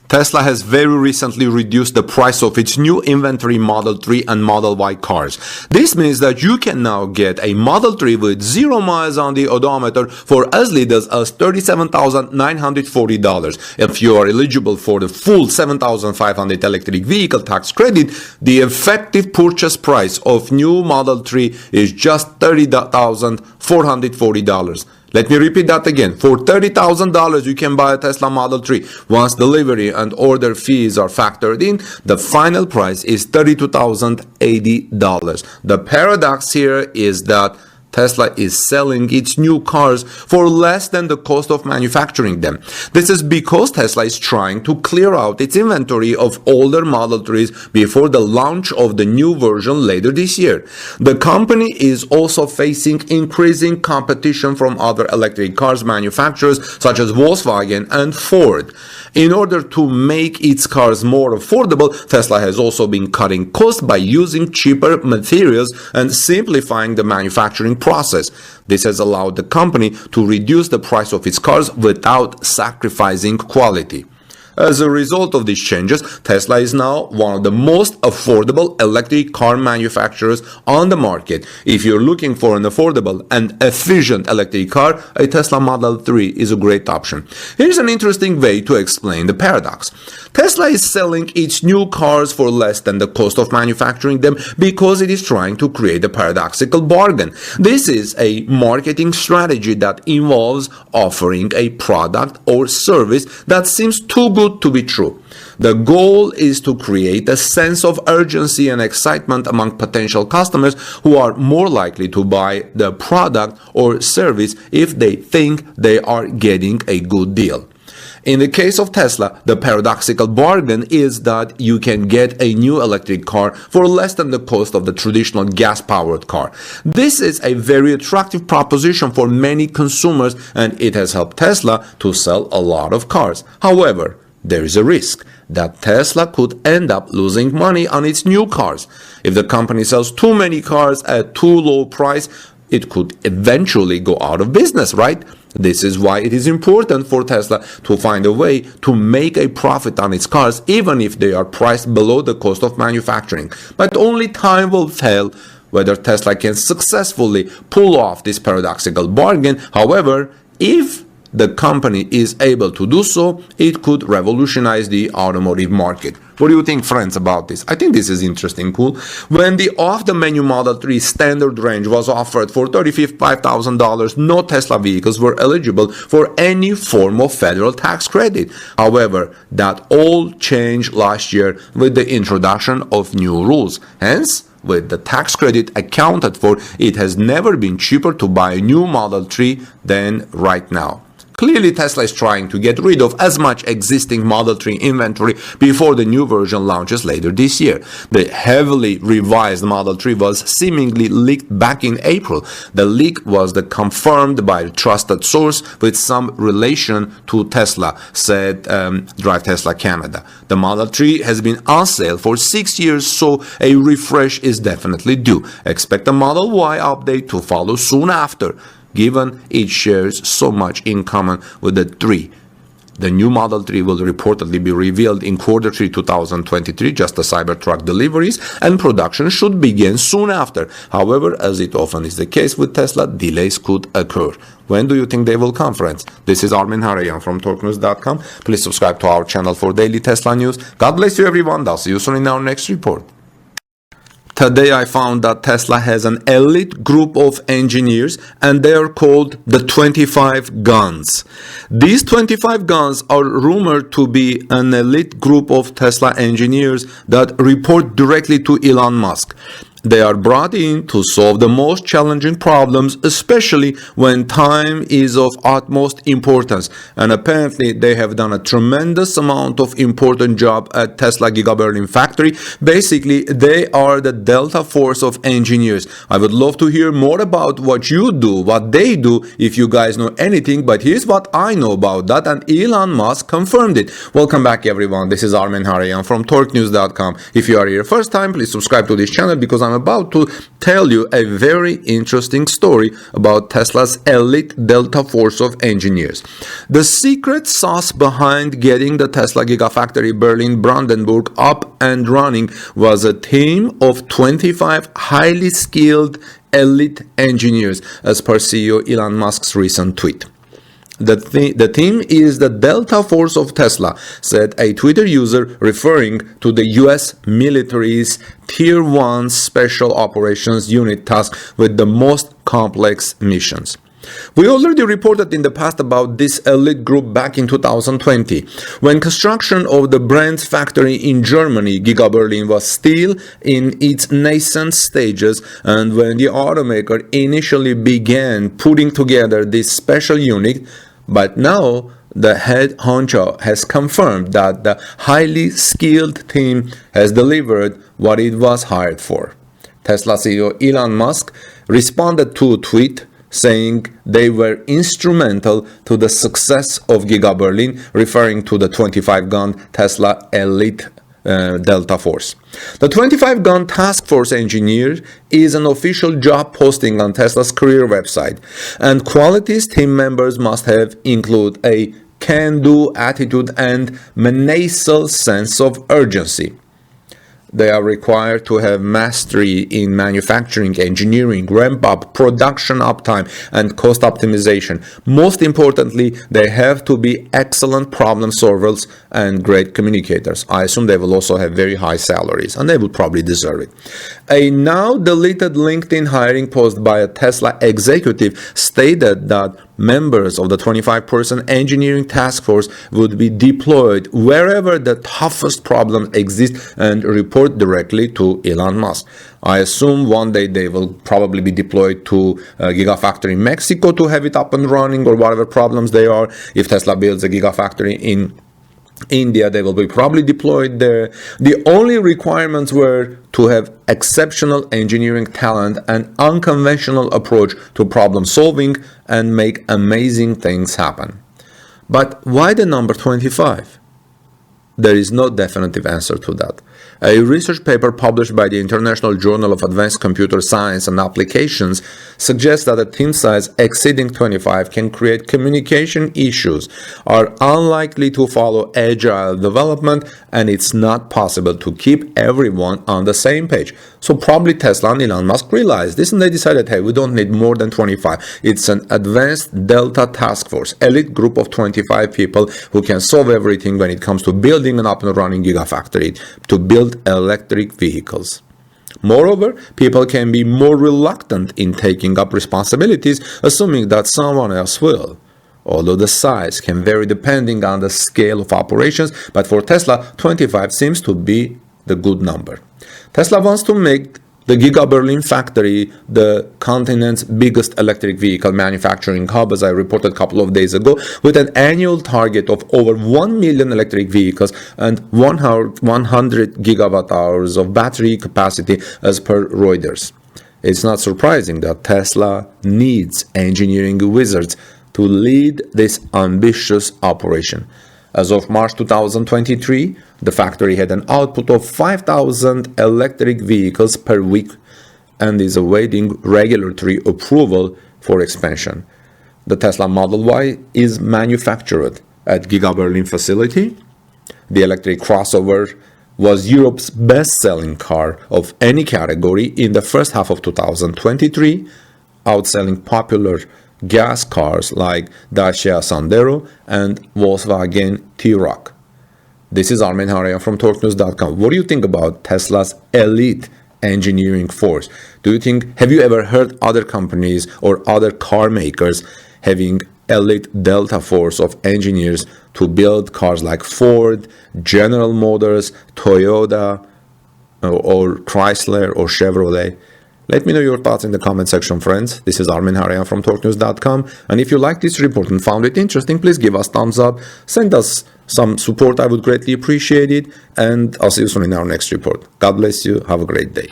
Tesla has very recently reduced the price of its new inventory Model 3 and Model Y cars. This means that you can now get a Model 3 with 0 miles on the odometer for as little as $37,940. If you are eligible for the full $7,500 electric vehicle tax credit, the effective purchase price of new Model 3 is just $30,440. Let me repeat that again. For $30,000, you can buy a Tesla Model 3. Once delivery and order fees are factored in, the final price is $32,080. The paradox here is that Tesla is selling its new cars for less than the cost of manufacturing them. This is because Tesla is trying to clear out its inventory of older Model 3s before the launch of the new version later this year. The company is also facing increasing competition from other electric cars manufacturers such as Volkswagen and Ford. In order to make its cars more affordable, Tesla has also been cutting costs by using cheaper materials and simplifying the manufacturing process. This has allowed the company to reduce the price of its cars without sacrificing quality. As a result of these changes, Tesla is now one of the most affordable electric car manufacturers on the market. If you're looking for an affordable and efficient electric car, a Tesla Model 3 is a great option. Here's an interesting way to explain the paradox. Tesla is selling its new cars for less than the cost of manufacturing them because it is trying to create a paradoxical bargain. This is a marketing strategy that involves offering a product or service that seems too good to be true. The goal is to create a sense of urgency and excitement among potential customers who are more likely to buy the product or service if they think they are getting a good deal. In the case of Tesla, the paradoxical bargain is that you can get a new electric car for less than the cost of the traditional gas-powered car. This is a very attractive proposition for many consumers, and it has helped Tesla to sell a lot of cars. However, there is a risk that Tesla could end up losing money on its new cars. If the company sells too many cars at too low price, it could eventually go out of business, right? This is why it is important for Tesla to find a way to make a profit on its cars, even if they are priced below the cost of manufacturing. But only time will tell whether Tesla can successfully pull off this paradoxical bargain. However, if the company is able to do so, it could revolutionize the automotive market. What do you think, friends, about this? I think this is interesting, cool. When the off-the-menu Model 3 standard range was offered for $35,000, no Tesla vehicles were eligible for any form of federal tax credit. However, that all changed last year with the introduction of new rules. Hence, with the tax credit accounted for, it has never been cheaper to buy a new Model 3 than right now. Clearly, Tesla is trying to get rid of as much existing Model 3 inventory before the new version launches later this year. The heavily revised Model 3 was seemingly leaked back in April. The leak was confirmed by a trusted source with some relation to Tesla, said Drive Tesla Canada. The Model 3 has been on sale for 6 years, so a refresh is definitely due. Expect a Model Y update to follow soon after, given it shares so much in common with the 3. The new Model 3 will reportedly be revealed in Q3 2023, just as Cybertruck deliveries, and production should begin soon after. However, as it often is the case with Tesla, delays could occur. When do you think they will come, friends? This is Armin Harayan from TalkNews.com. Please subscribe to our channel for daily Tesla news. God bless you, everyone. I'll see you soon in our next report. Today I found that Tesla has an elite group of engineers, and they are called the 25 Guns. These 25 Guns are rumored to be an elite group of Tesla engineers that report directly to Elon Musk. They are brought in to solve the most challenging problems, especially when time is of utmost importance. And apparently they have done a tremendous amount of important job at Tesla Giga Berlin factory. Basically, they are the Delta Force of engineers. I would love to hear more about what you do, what they do, if you guys know anything. But here's what I know about that, and Elon Musk confirmed it. Welcome back, everyone. This is Armin Harayan from TalkNews.com. If you are here first time, please subscribe to this channel because I'm about to tell you a very interesting story about Tesla's elite Delta force of engineers. The secret sauce behind getting the Tesla Gigafactory Berlin-Brandenburg up and running was a team of 25 highly skilled elite engineers, as per CEO Elon Musk's recent tweet. The team is the Delta Force of Tesla, said a Twitter user referring to the US military's Tier 1 Special Operations Unit tasked with the most complex missions. We already reported in the past about this elite group back in 2020, when construction of the brand's factory in Germany, Giga Berlin, was still in its nascent stages, and when the automaker initially began putting together this special unit. But now the head honcho has confirmed that the highly skilled team has delivered what it was hired for. Tesla CEO Elon Musk responded to a tweet saying they were instrumental to the success of Giga Berlin, referring to the 25-gun Tesla elite Delta Force. The 25-gun task force engineer is an official job posting on Tesla's career website, and qualities team members must have include a can-do attitude and menacing sense of urgency. They are required to have mastery in manufacturing, engineering, ramp-up, production uptime, and cost optimization. Most importantly, they have to be excellent problem solvers and great communicators. I assume they will also have very high salaries, and they will probably deserve it. A now deleted LinkedIn hiring post by a Tesla executive stated that members of the 25-person engineering task force would be deployed wherever the toughest problems exist and report directly to Elon Musk. I assume one day they will probably be deployed to a Gigafactory in Mexico to have it up and running, or whatever problems they are. If Tesla builds a Gigafactory in India, they will be probably deployed there. The only requirements were to have exceptional engineering talent and unconventional approach to problem solving and make amazing things happen. But why the number 25? There is no definitive answer to that. A research paper published by the International Journal of Advanced Computer Science and Applications suggests that a team size exceeding 25 can create communication issues, are unlikely to follow agile development, and it's not possible to keep everyone on the same page. So probably Tesla and Elon Musk realized this, and they decided, hey, we don't need more than 25. It's an advanced Delta task force, elite group of 25 people who can solve everything when it comes to building an up and running gigafactory to build electric vehicles. Moreover, people can be more reluctant in taking up responsibilities, assuming that someone else will. Although the size can vary depending on the scale of operations, but for Tesla, 25 seems to be the good number. Tesla wants to make the Giga Berlin factory the continent's biggest electric vehicle manufacturing hub, as I reported a couple of days ago, with an annual target of over 1 million electric vehicles and 100 gigawatt hours of battery capacity, as per Reuters. It's not surprising that Tesla needs engineering wizards to lead this ambitious operation. As of March 2023, the factory had an output of 5,000 electric vehicles per week and is awaiting regulatory approval for expansion. The Tesla Model Y is manufactured at Giga Berlin facility. The electric crossover was Europe's best-selling car of any category in the first half of 2023, outselling popular gas cars like Dacia Sandero and Volkswagen T-Roc. This is Armen Hareyan from TorqueNews.com. What do you think about Tesla's elite engineering force? Have you ever heard other companies or other car makers having elite Delta force of engineers to build cars like Ford, General Motors, Toyota, or Chrysler or Chevrolet? Let me know your thoughts in the comment section, friends. This is Armen Hareyan from TorqueNews.com. And if you liked this report and found it interesting, please give us thumbs up. Send us some support. I would greatly appreciate it. And I'll see you soon in our next report. God bless you. Have a great day.